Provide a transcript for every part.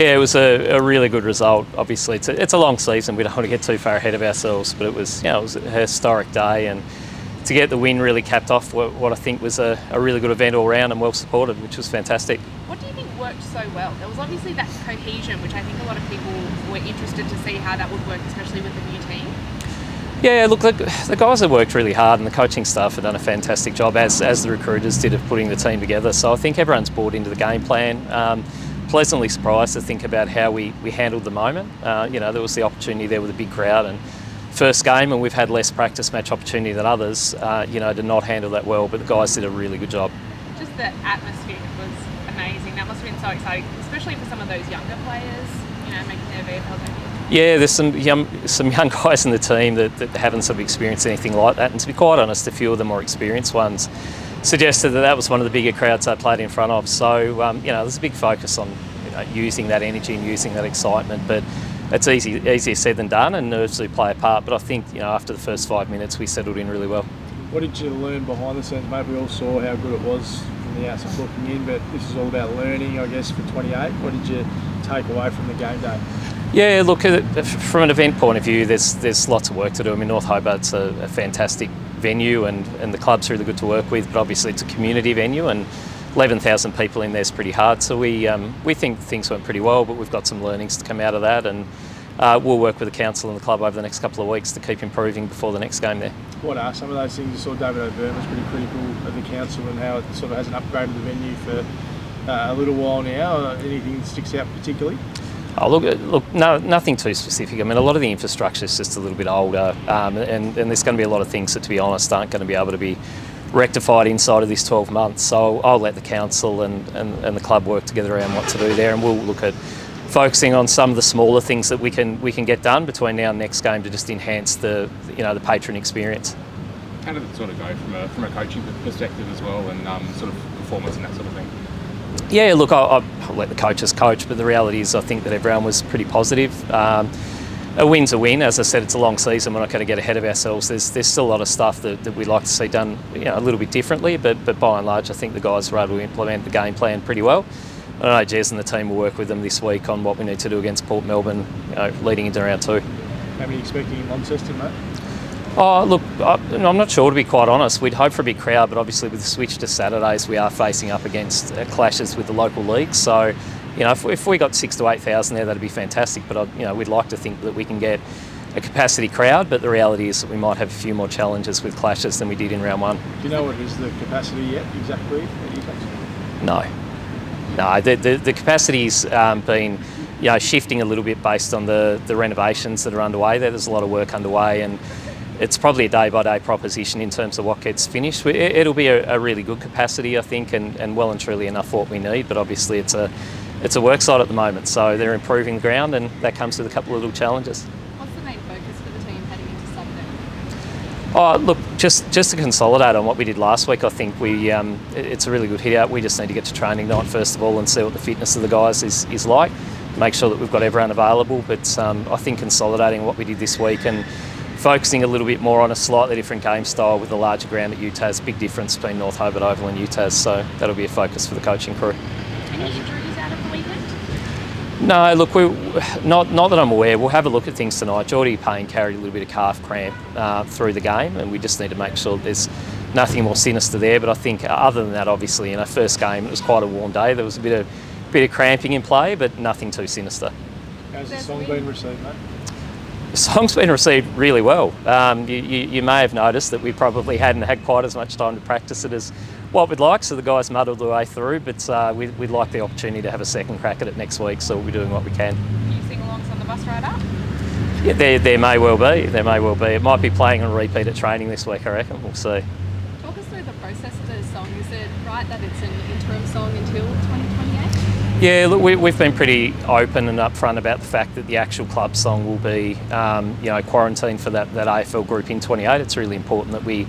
Yeah, it was a really good result. Obviously, it's a long season. We don't want to get too far ahead of ourselves, but it was it was a historic day, and to get the win really capped off what I think was a really good event all round and well supported, which was fantastic. What do you think worked so well? There was obviously that cohesion, which I think a lot of people were interested to see how that would work, especially with the new team. Yeah, look, the guys have worked really hard, and the coaching staff have done a fantastic job, as the recruiters did, of putting the team together. So I think everyone's bought into the game plan. Pleasantly surprised to think about how we handled the moment. There was the opportunity there with a big crowd, and first game, and we've had less practice match opportunity than others, to not handle that well, but the guys did a really good job. Just the atmosphere was amazing. That must have been so exciting, especially for some of those younger players, making their VFL debut. Yeah, there's some young guys in the team that haven't sort of experienced anything like that, and to be quite honest, a few of the more experienced ones suggested that was one of the bigger crowds they played in front of. So, there's a big focus on using that energy and using that excitement, but it's easier said than done, and nerves do play a part. But I think after the first 5 minutes, we settled in really well. What did you learn behind the scenes, mate? We all saw how good it was from the outside looking in, but this is all about learning, I guess, for 28. What did you take away from the game day? Yeah, look, from an event point of view, there's lots of work to do. I mean, North Hobart's a fantastic venue, and the club's really good to work with, but obviously it's a community venue, and 11,000 people in there is pretty hard. So we think things went pretty well, but we've got some learnings to come out of that, and we'll work with the council and the club over the next couple of weeks to keep improving before the next game there. What are some of those things? You saw David O'Byrne was pretty critical of the council and how it sort of hasn't upgraded the venue for a little while now. Anything that sticks out particularly? Oh, look, no, nothing too specific. I mean, a lot of the infrastructure is just a little bit older, and there's going to be a lot of things that, to be honest, aren't going to be able to be rectified inside of this 12 months. So I'll let the council and the club work together around what to do there, and we'll look at focusing on some of the smaller things that we can get done between now and next game to just enhance the patron experience. How did it sort of go from a coaching perspective as well, and sort of performance and that sort of thing? Yeah, look, I'll let the coaches coach, but the reality is I think that everyone was pretty positive. A win's a win. As I said, it's a long season. We're not going to get ahead of ourselves. There's still a lot of stuff that we'd like to see done a little bit differently, but by and large, I think the guys were able to implement the game plan pretty well. I know Jez and the team will work with them this week on what we need to do against Port Melbourne leading into round 2. How many are you expecting in Launceston, mate? Oh, look, I'm not sure, to be quite honest. We'd hope for a big crowd, but obviously with the switch to Saturdays, we are facing up against clashes with the local leagues. So, if we got 6,000 to 8,000 there, that'd be fantastic. But, we'd like to think that we can get a capacity crowd, but the reality is that we might have a few more challenges with clashes than we did in round 1. Do you know what is the capacity yet, exactly? No, the capacity's been shifting a little bit based on the renovations that are underway. There's a lot of work underway, and it's probably a day-by-day proposition in terms of what gets finished. It'll be a really good capacity, I think, and well and truly enough for what we need, but obviously it's a work site at the moment, so they're improving the ground, and that comes with a couple of little challenges. What's the main focus for the team heading into Saturday? Oh, look, just to consolidate on what we did last week, I think it's a really good hit out. We just need to get to training night first of all and see what the fitness of the guys is like, make sure that we've got everyone available, but I think consolidating what we did this week and focusing a little bit more on a slightly different game style with a larger ground at UTAS, big difference between North Hobart Oval and UTAS, so that'll be a focus for the coaching crew. Any injuries out of the weekend? No, look, not that I'm aware. We'll have a look at things tonight. Geordie Payne carried a little bit of calf cramp through the game, and we just need to make sure there's nothing more sinister there. But I think other than that, obviously, first game, it was quite a warm day. There was a bit of cramping in play, but nothing too sinister. How's the song been received, mate? The song's been received really well. You may have noticed that we probably hadn't had quite as much time to practice it as what we'd like, so the guys muddled their way through, but we'd like the opportunity to have a second crack at it next week, so we'll be doing what we can. Can you sing alongs on the bus ride up? Yeah, there may well be. It might be playing on repeat at training this week, I reckon. We'll see. Talk us through the process of the song. Is it right that it's an interim song until 2028? Yeah, look, we've been pretty open and upfront about the fact that the actual club song will be, quarantined for that AFL group in 28. It's really important that we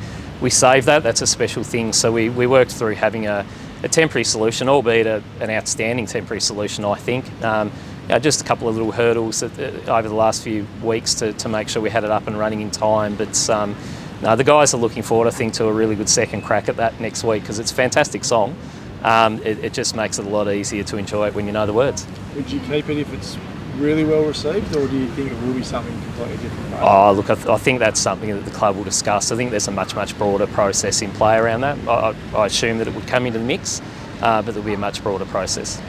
save that. That's a special thing. So we worked through having a temporary solution, albeit an outstanding temporary solution, I think. Just a couple of little hurdles over the last few weeks to make sure we had it up and running in time. But the guys are looking forward, I think, to a really good second crack at that next week, because it's a fantastic song. it just makes it a lot easier to enjoy it when you know the words. Would you keep it if it's really well received, or do you think it will be something completely different? Oh, look, I think that's something that the club will discuss. I think there's a much broader process in play around that. I assume that it would come into the mix, but there'll be a much broader process.